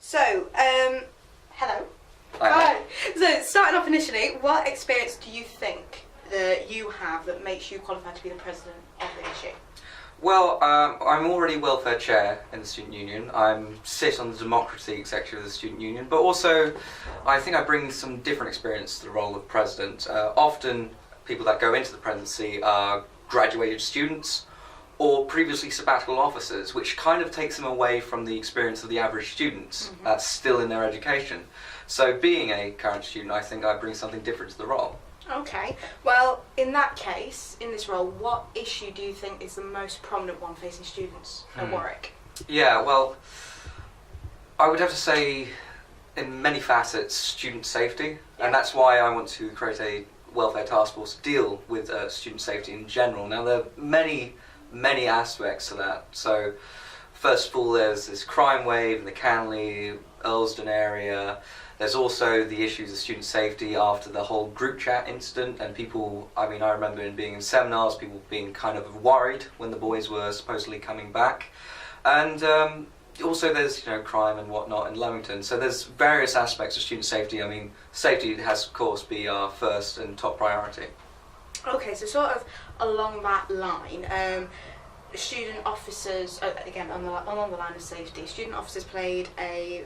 So, hello. Hi. So, starting off initially, what experience do you think that you have that makes you qualified to be the president of the SU? Well, I'm already welfare chair in the student union. I sit on the democracy executive of the student union, but also I think I bring some different experience to the role of president. Often people that go into the presidency are graduated students or previously sabbatical officers, which kind of takes them away from the experience of the average student that's still in their education. So being a current student, I think I bring something different to the role. Okay, well, in that case, in this role, what issue do you think is the most prominent one facing students at Warwick? Yeah, well, I would have to say, in many facets, student safety, and that's why I want to create a welfare task force to deal with student safety in general. Now, there are many aspects to that. So, first of all, there's this crime wave in the Canley, Earlsdon area. There's also the issues of student safety after the whole group chat incident, and people, I remember being in seminars, people being kind of worried when the boys were supposedly coming back. And also there's, crime and whatnot in Leamington. So there's various aspects of student safety. Safety has, of course, be our first and top priority. Okay, so sort of along that line, student officers, again, on the line of safety, student officers played a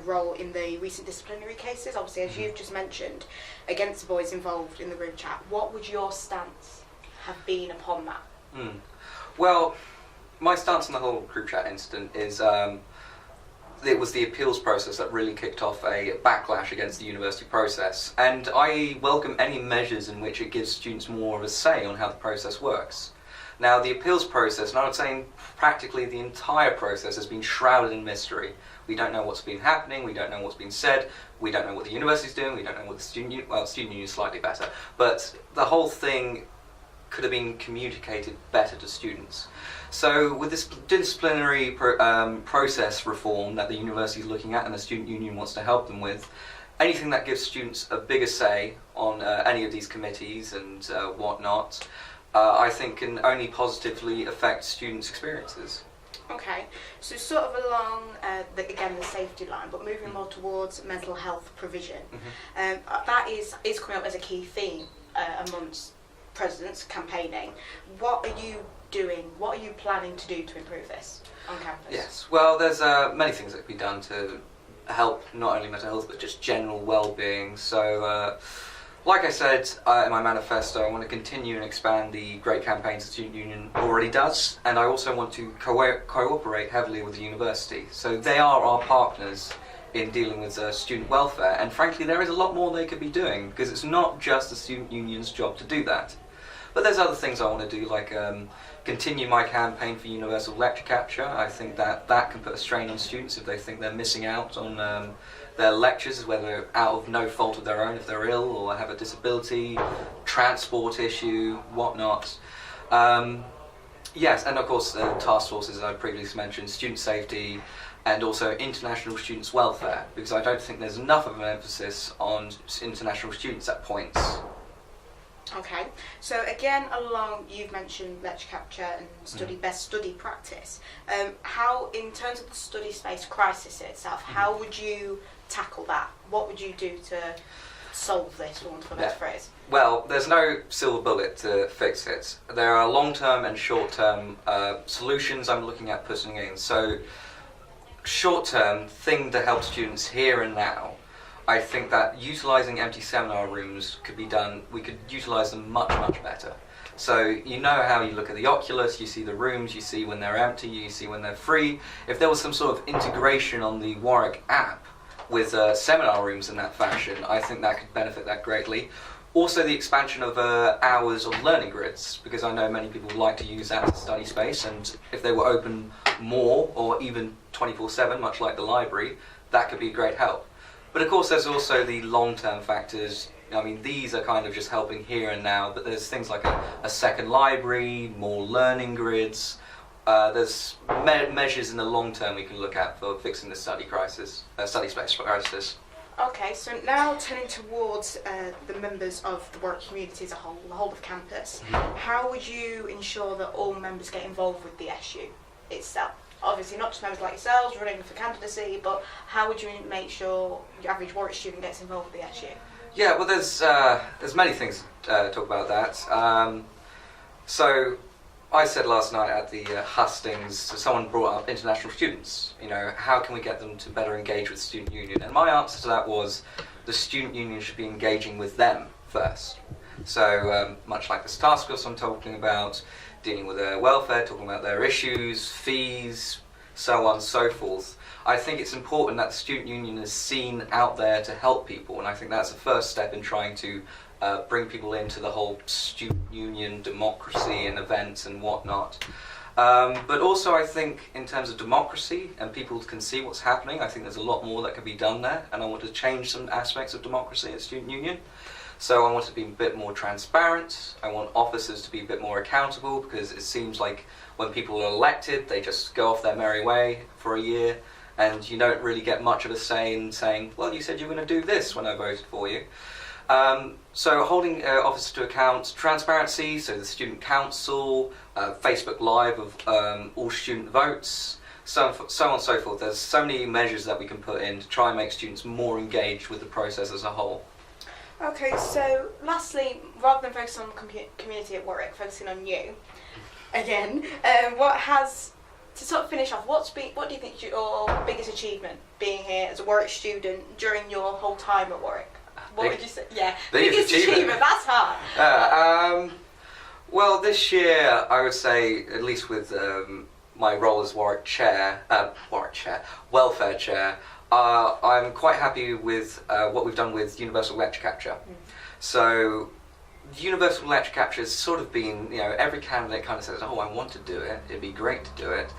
role in the recent disciplinary cases, obviously, as you've just mentioned, against the boys involved in the group chat. What would your stance have been upon that? Well, my stance on the whole group chat incident is it was the appeals process that really kicked off a backlash against the university process, and I welcome any measures in which it gives students more of a say on how the process works. Now, the appeals process, and I would say practically the entire process, has been shrouded in mystery. We don't know what's been happening, we don't know what's been said, we don't know what the university's doing, we don't know what the student union, well, the student union is slightly better, but the whole thing could have been communicated better to students. So with this disciplinary process reform that the university is looking at and the student union wants to help them with, anything that gives students a bigger say on any of these committees and whatnot, I think can only positively affect students' experiences. Okay, so sort of along, the safety line, but moving more towards mental health provision. That is coming up as a key theme amongst presidents campaigning. What are you doing, what are you planning to do to improve this on campus? Yes, well, there's many things that can be done to help not only mental health but just general well-being. So like I said in my manifesto, I want to continue and expand the great campaigns the Student Union already does, and I also want to cooperate heavily with the university. So they are our partners in dealing with student welfare, and frankly there is a lot more they could be doing, because it's not just the Student Union's job to do that. But there's other things I want to do, like continue my campaign for universal lecture capture. I think that can put a strain on students if they think they're missing out on their lectures, whether out of no fault of their own, if they're ill or have a disability, transport issue, whatnot. Yes, and of course the task forces I previously mentioned, student safety, and also international students' welfare, because I don't think there's enough of an emphasis on international students at points. Okay, so again, you've mentioned lecture capture and best study practice. How, in terms of the study space crisis itself, how would you tackle that? What would you do to solve this, for want of a better phrase? Well, there's no silver bullet to fix it. There are long-term and short-term solutions I'm looking at putting in. So, short-term thing to help students here and now, I think that utilising empty seminar rooms could be done, we could utilise them much better. So you know how you look at the Oculus, you see the rooms, you see when they're empty, you see when they're free. If there was some sort of integration on the Warwick app with seminar rooms in that fashion, I think that could benefit that greatly. Also the expansion of hours of learning grids, because I know many people like to use that as a study space, and if they were open more or even 24/7, much like the library, that could be a great help. But of course there's also the long-term factors. These are kind of just helping here and now, but there's things like a second library, more learning grids. There's measures in the long term we can look at for fixing the study space crisis. Okay, so now turning towards the members of the Warwick community as a whole, the whole of campus, how would you ensure that all members get involved with the SU itself? obviously not just members like yourselves running for candidacy, but how would you make sure your average Warwick student gets involved with the SU? Yeah, well, there's many things to talk about that. So I said last night at the hustings, someone brought up international students. You know, how can we get them to better engage with the student union? And my answer to that was the student union should be engaging with them first. So much like this task force I'm talking about, dealing with their welfare, talking about their issues, fees, so on and so forth. I think it's important that the student union is seen out there to help people, and I think that's the first step in trying to bring people into the whole student union democracy and events and whatnot. But also I think in terms of democracy and people can see what's happening, I think there's a lot more that can be done there, and I want to change some aspects of democracy at student union. So I want to be a bit more transparent. I want officers to be a bit more accountable, because it seems like when people are elected, they just go off their merry way for a year, and you don't really get much of a say in saying, well, you said you were going to do this when I voted for you. So holding officers to account, transparency, so the student council, Facebook Live of all student votes, so on and so forth. There's so many measures that we can put in to try and make students more engaged with the process as a whole. Okay, so lastly, rather than focusing on the community at Warwick, focusing on you, again, to sort of finish off, what do you think is your biggest achievement being here as a Warwick student during your whole time at Warwick? What would you say? Yeah, biggest achievement, that's hard. Well, this year I would say, at least with my role as welfare chair, I'm quite happy with what we've done with universal lecture capture. So universal lecture capture has sort of been, you know, every candidate kind of says, oh, I want to do it, it'd be great to do it.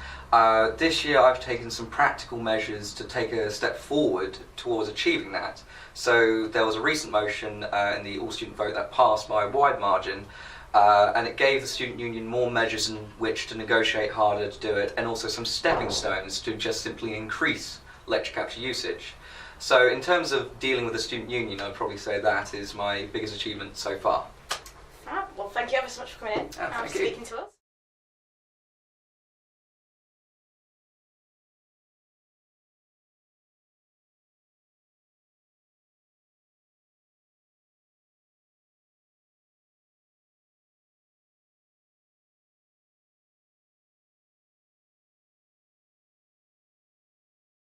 This year I've taken some practical measures to take a step forward towards achieving that. So there was a recent motion in the all-student vote that passed by a wide margin, and it gave the student union more measures in which to negotiate harder to do it, and also some stepping stones to just simply increase lecture capture usage. So in terms of dealing with the student union, I'd probably say that is my biggest achievement so far. Well, thank you ever so much for coming in and speaking to us.